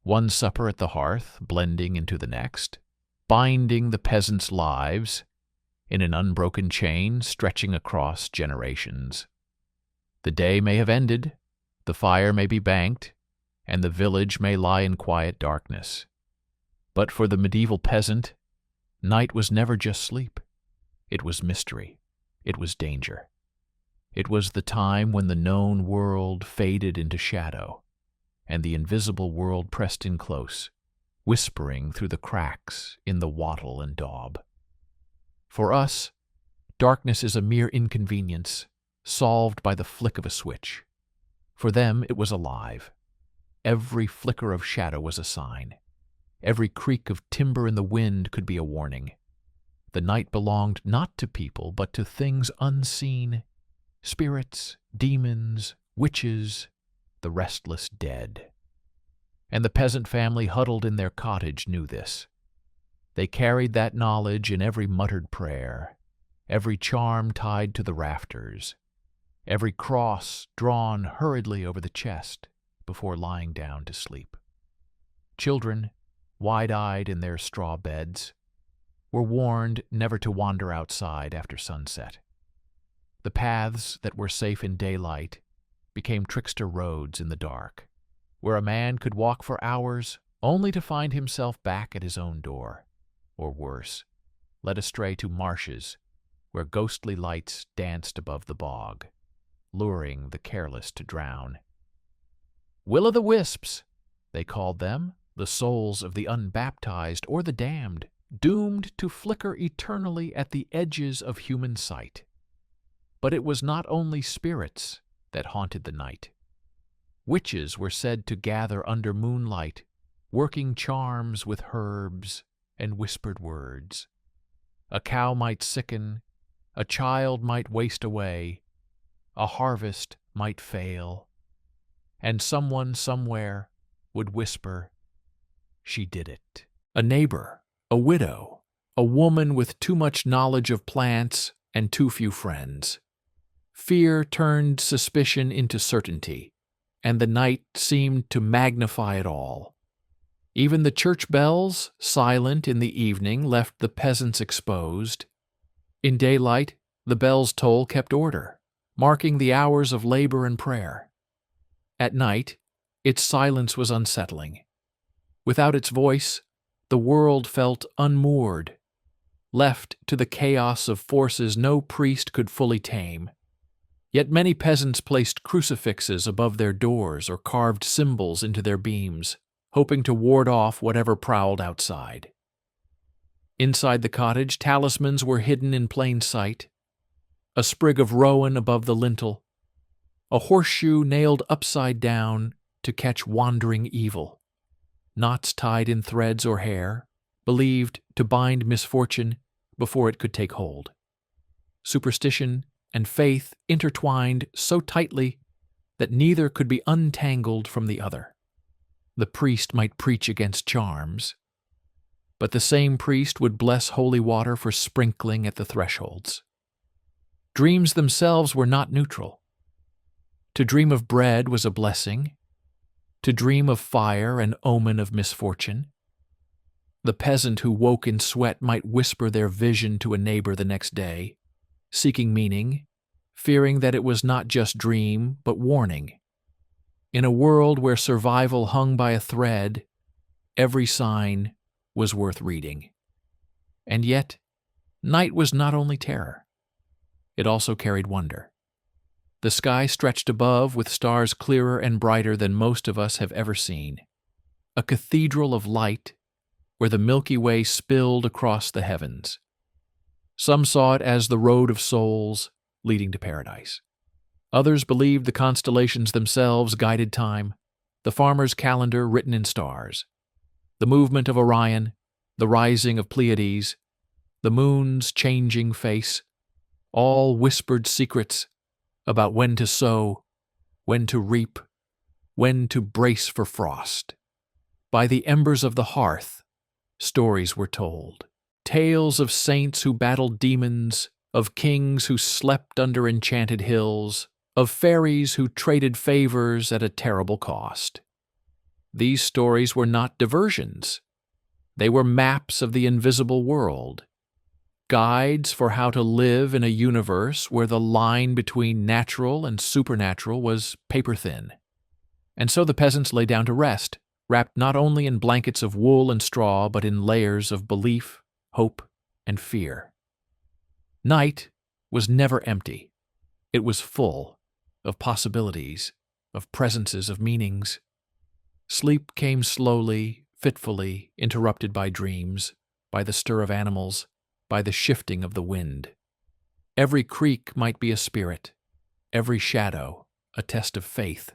One supper at the hearth, blending into the next, binding the peasants' lives in an unbroken chain stretching across generations. The day may have ended, the fire may be banked, and the village may lie in quiet darkness. But for the medieval peasant, night was never just sleep. It was mystery. It was danger. It was the time when the known world faded into shadow, and the invisible world pressed in close, whispering through the cracks in the wattle and daub. For us, darkness is a mere inconvenience, solved by the flick of a switch. For them it was alive. Every flicker of shadow was a sign. Every creak of timber in the wind could be a warning. The night belonged not to people, but to things unseen, spirits, demons, witches, the restless dead. And the peasant family huddled in their cottage knew this. They carried that knowledge in every muttered prayer, every charm tied to the rafters, every cross drawn hurriedly over the chest before lying down to sleep. Children, wide-eyed in their straw beds, were warned never to wander outside after sunset. The paths that were safe in daylight became trickster roads in the dark, where a man could walk for hours only to find himself back at his own door, or worse, led astray to marshes where ghostly lights danced above the bog, luring the careless to drown. Will-o'-the-wisps, they called them, the souls of the unbaptized or the damned, doomed to flicker eternally at the edges of human sight. But it was not only spirits that haunted the night. Witches were said to gather under moonlight, working charms with herbs and whispered words. A cow might sicken, a child might waste away, a harvest might fail, and someone somewhere would whisper, "She did it." A neighbor, a widow, a woman with too much knowledge of plants and too few friends. Fear turned suspicion into certainty, and the night seemed to magnify it all. Even the church bells, silent in the evening, left the peasants exposed. In daylight, the bell's toll kept order, marking the hours of labor and prayer. At night, its silence was unsettling. Without its voice, the world felt unmoored, left to the chaos of forces no priest could fully tame. Yet many peasants placed crucifixes above their doors or carved symbols into their beams, hoping to ward off whatever prowled outside. Inside the cottage, talismans were hidden in plain sight. A sprig of rowan above the lintel, a horseshoe nailed upside down to catch wandering evil, knots tied in threads or hair, believed to bind misfortune before it could take hold. Superstition and faith intertwined so tightly that neither could be untangled from the other. The priest might preach against charms, but the same priest would bless holy water for sprinkling at the thresholds. Dreams themselves were not neutral. To dream of bread was a blessing. To dream of fire an omen of misfortune. The peasant who woke in sweat might whisper their vision to a neighbor the next day, seeking meaning, fearing that it was not just dream, but warning. In a world where survival hung by a thread, every sign was worth reading. And yet, night was not only terror. It also carried wonder. The sky stretched above with stars clearer and brighter than most of us have ever seen. A cathedral of light where the Milky Way spilled across the heavens. Some saw it as the road of souls leading to paradise. Others believed the constellations themselves guided time, the farmer's calendar written in stars. The movement of Orion, the rising of Pleiades, the moon's changing face, all whispered secrets about when to sow, when to reap, when to brace for frost. By the embers of the hearth, stories were told. Tales of saints who battled demons, of kings who slept under enchanted hills, of fairies who traded favors at a terrible cost. These stories were not diversions. They were maps of the invisible world, guides for how to live in a universe where the line between natural and supernatural was paper-thin. And so the peasants lay down to rest, wrapped not only in blankets of wool and straw, but in layers of belief, hope, and fear. Night was never empty. It was full of possibilities, of presences, of meanings. Sleep came slowly, fitfully, interrupted by dreams, by the stir of animals, by the shifting of the wind. Every creak might be a spirit, every shadow a test of faith.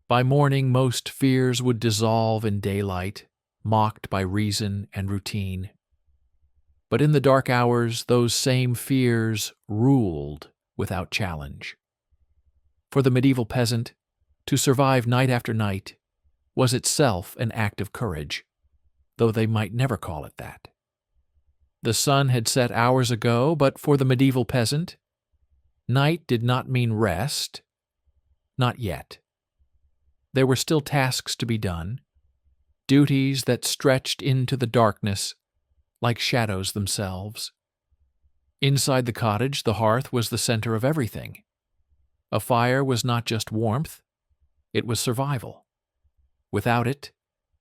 By morning most fears would dissolve in daylight, mocked by reason and routine. But in the dark hours those same fears ruled without challenge. For the medieval peasant, to survive night after night was itself an act of courage, though they might never call it that. The sun had set hours ago, but for the medieval peasant, night did not mean rest, not yet. There were still tasks to be done, duties that stretched into the darkness like shadows themselves. Inside the cottage, the hearth was the center of everything. A fire was not just warmth, it was survival. Without it,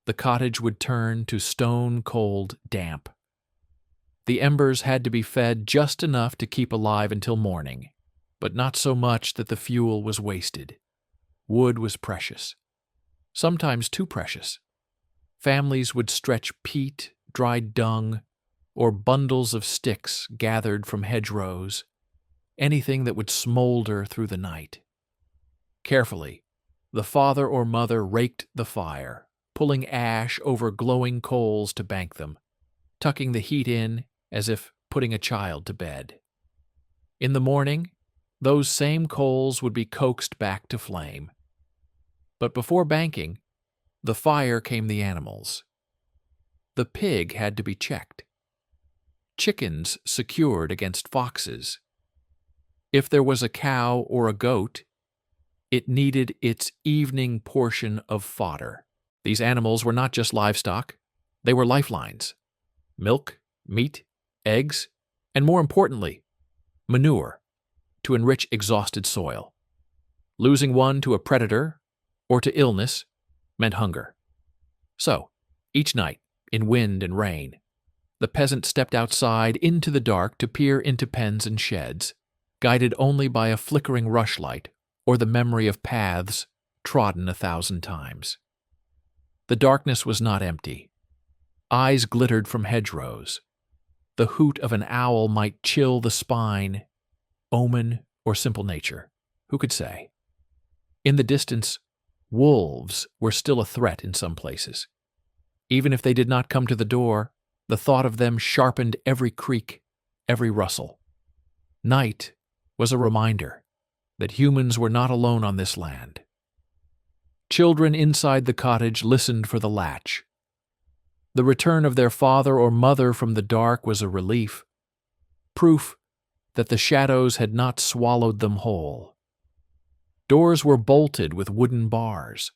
the cottage would turn to stone-cold damp. The embers had to be fed just enough to keep alive until morning, but not so much that the fuel was wasted. Wood was precious, sometimes too precious. Families would stretch peat, dried dung, or bundles of sticks gathered from hedgerows, anything that would smolder through the night. Carefully, the father or mother raked the fire, pulling ash over glowing coals to bank them, tucking the heat in as if putting a child to bed. In the morning, those same coals would be coaxed back to flame. But before banking, the fire came the animals. The pig had to be checked. Chickens secured against foxes. If there was a cow or a goat, it needed its evening portion of fodder. These animals were not just livestock, they were lifelines. Milk, meat, eggs, and more importantly, manure to enrich exhausted soil. Losing one to a predator or to illness meant hunger. So, each night, in wind and rain, the peasant stepped outside into the dark to peer into pens and sheds, guided only by a flickering rushlight or the memory of paths trodden 1,000 times. The darkness was not empty. Eyes glittered from hedgerows. The hoot of an owl might chill the spine, omen or simple nature, who could say? In the distance, wolves were still a threat in some places. Even if they did not come to the door, the thought of them sharpened every creak, every rustle. Night was a reminder that humans were not alone on this land. Children inside the cottage listened for the latch. The return of their father or mother from the dark was a relief, proof that the shadows had not swallowed them whole. Doors were bolted with wooden bars.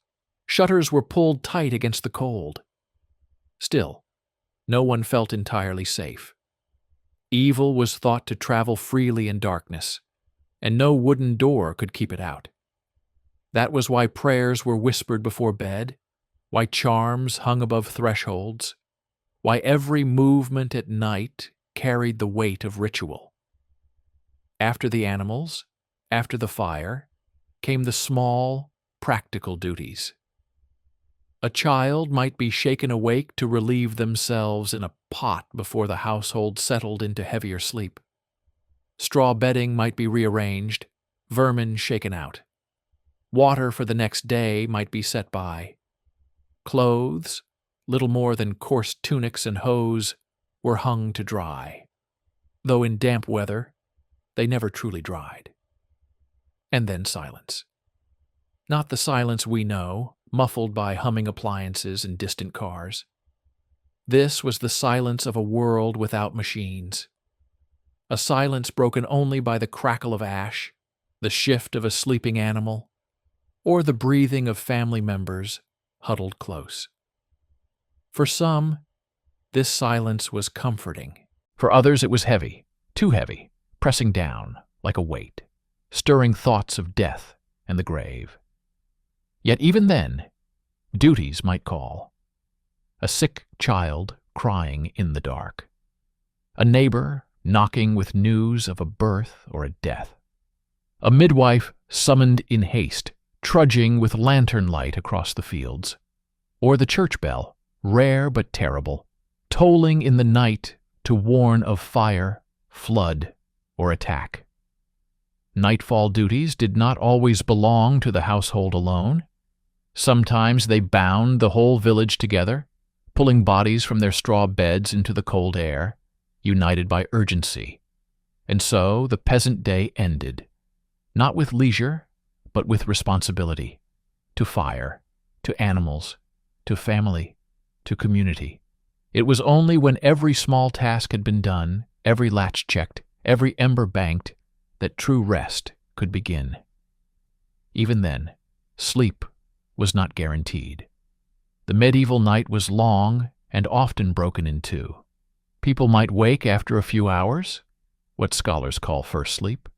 Shutters were pulled tight against the cold. Still, no one felt entirely safe. Evil was thought to travel freely in darkness, and no wooden door could keep it out. That was why prayers were whispered before bed, why charms hung above thresholds, why every movement at night carried the weight of ritual. After the animals, after the fire, came the small, practical duties. A child might be shaken awake to relieve themselves in a pot before the household settled into heavier sleep. Straw bedding might be rearranged, vermin shaken out. Water for the next day might be set by. Clothes, little more than coarse tunics and hose, were hung to dry, though in damp weather they never truly dried. And then silence. Not the silence we know, muffled by humming appliances and distant cars. This was the silence of a world without machines. A silence broken only by the crackle of ash, the shift of a sleeping animal, or the breathing of family members huddled close. For some, this silence was comforting. For others it was heavy, too heavy, pressing down like a weight, stirring thoughts of death and the grave. Yet even then, duties might call. A sick child crying in the dark. A neighbor knocking with news of a birth or a death. A midwife summoned in haste, trudging with lantern light across the fields. Or the church bell, rare but terrible, tolling in the night to warn of fire, flood, or attack. Nightfall duties did not always belong to the household alone. Sometimes they bound the whole village together, pulling bodies from their straw beds into the cold air, united by urgency. And so the peasant day ended, not with leisure, but with responsibility, to fire, to animals, to family, to community. It was only when every small task had been done, every latch checked, every ember banked, that true rest could begin. Even then, sleep was not guaranteed. The medieval night was long and often broken in two. People might wake after a few hours, what scholars call first sleep,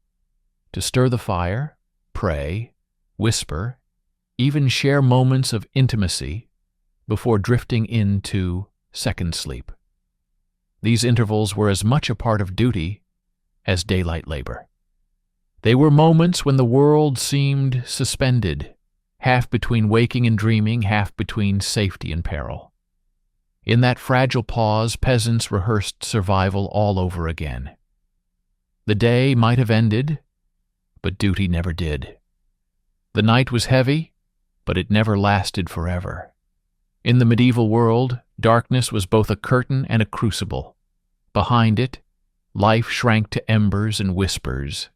to stir the fire, pray, whisper, even share moments of intimacy before drifting into second sleep. These intervals were as much a part of duty as daylight labor. They were moments when the world seemed suspended, half between waking and dreaming, half between safety and peril. In that fragile pause, peasants rehearsed survival all over again. The day might have ended, but duty never did. The night was heavy, but it never lasted forever. In the medieval world, darkness was both a curtain and a crucible. Behind it, life shrank to embers and whispers.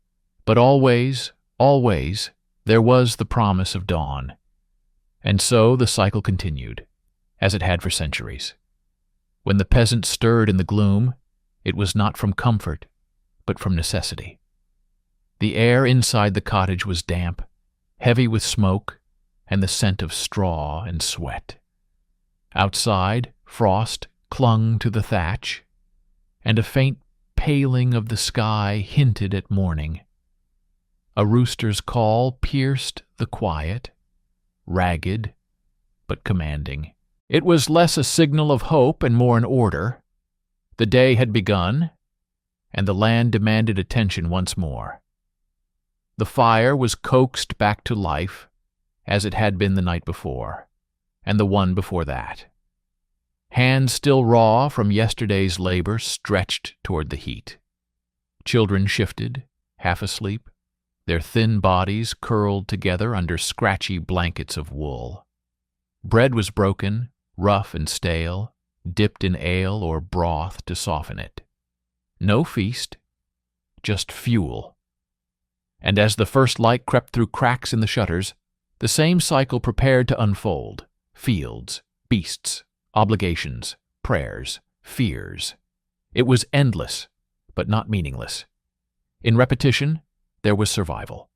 But always, always, there was the promise of dawn. And so the cycle continued, as it had for centuries. When the peasant stirred in the gloom, it was not from comfort, but from necessity. The air inside the cottage was damp, heavy with smoke and the scent of straw and sweat. Outside, frost clung to the thatch, and a faint paling of the sky hinted at morning. A rooster's call pierced the quiet, ragged but commanding. It was less a signal of hope and more an order. The day had begun, and the land demanded attention once more. The fire was coaxed back to life, as it had been the night before, and the one before that. Hands still raw from yesterday's labor stretched toward the heat. Children shifted, half asleep, their thin bodies curled together under scratchy blankets of wool. Bread was broken, rough and stale, dipped in ale or broth to soften it. No feast, just fuel. And as the first light crept through cracks in the shutters, the same cycle prepared to unfold. Fields, beasts, obligations, prayers, fears. It was endless, but not meaningless. In repetition, there was survival.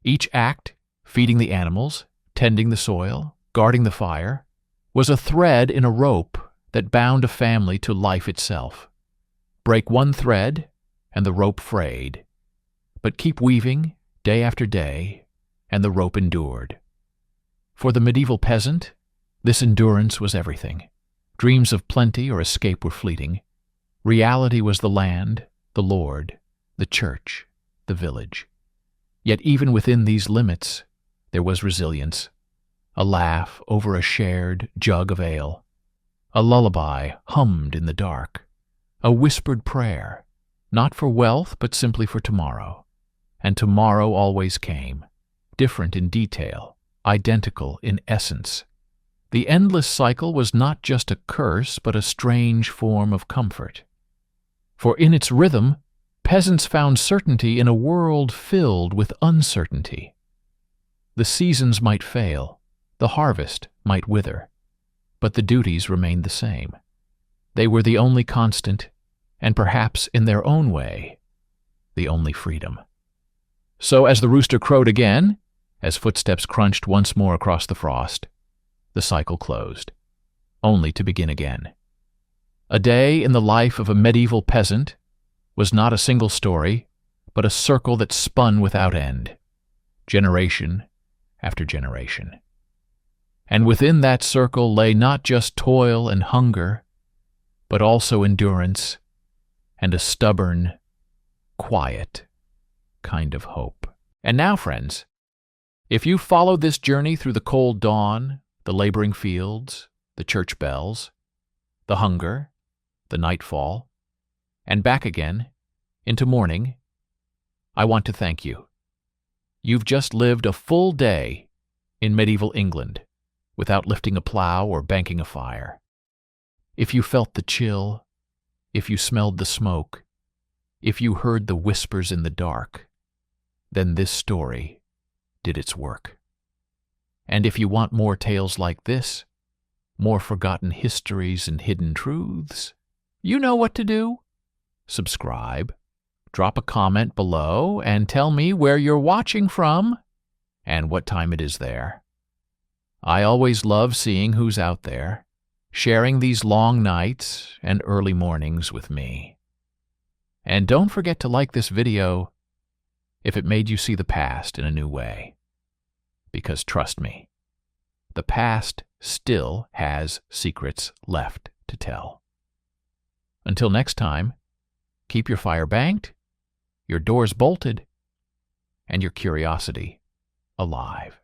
Each act, feeding the animals, tending the soil, guarding the fire, was a thread in a rope that bound a family to life itself. Break one thread, and the rope frayed. But keep weaving, day after day, and the rope endured. For the medieval peasant, this endurance was everything. Dreams of plenty or escape were fleeting. Reality was the land, the Lord, the church, the village. Yet even within these limits, there was resilience. A laugh over a shared jug of ale. A lullaby hummed in the dark. A whispered prayer, not for wealth but simply for tomorrow. And tomorrow always came, different in detail, identical in essence. The endless cycle was not just a curse but a strange form of comfort. For in its rhythm, peasants found certainty in a world filled with uncertainty. The seasons might fail, the harvest might wither, but the duties remained the same. They were the only constant, and perhaps in their own way, the only freedom. So as the rooster crowed again, as footsteps crunched once more across the frost, the cycle closed, only to begin again. A day in the life of a medieval peasant was not a single story, but a circle that spun without end, generation after generation. And within that circle lay not just toil and hunger, but also endurance and a stubborn, quiet kind of hope. And now, friends, if you followed this journey through the cold dawn, the laboring fields, the church bells, the hunger, the nightfall, and back again into morning, I want to thank you. You've just lived a full day in medieval England without lifting a plow or banking a fire. If you felt the chill, if you smelled the smoke, if you heard the whispers in the dark, then this story did its work. And if you want more tales like this, more forgotten histories and hidden truths, you know what to do. Subscribe, drop a comment below, and tell me where you're watching from and what time it is there. I always love seeing who's out there, sharing these long nights and early mornings with me. And don't forget to like this video if it made you see the past in a new way. Because trust me, the past still has secrets left to tell. Until next time, keep your fire banked, your doors bolted, and your curiosity alive.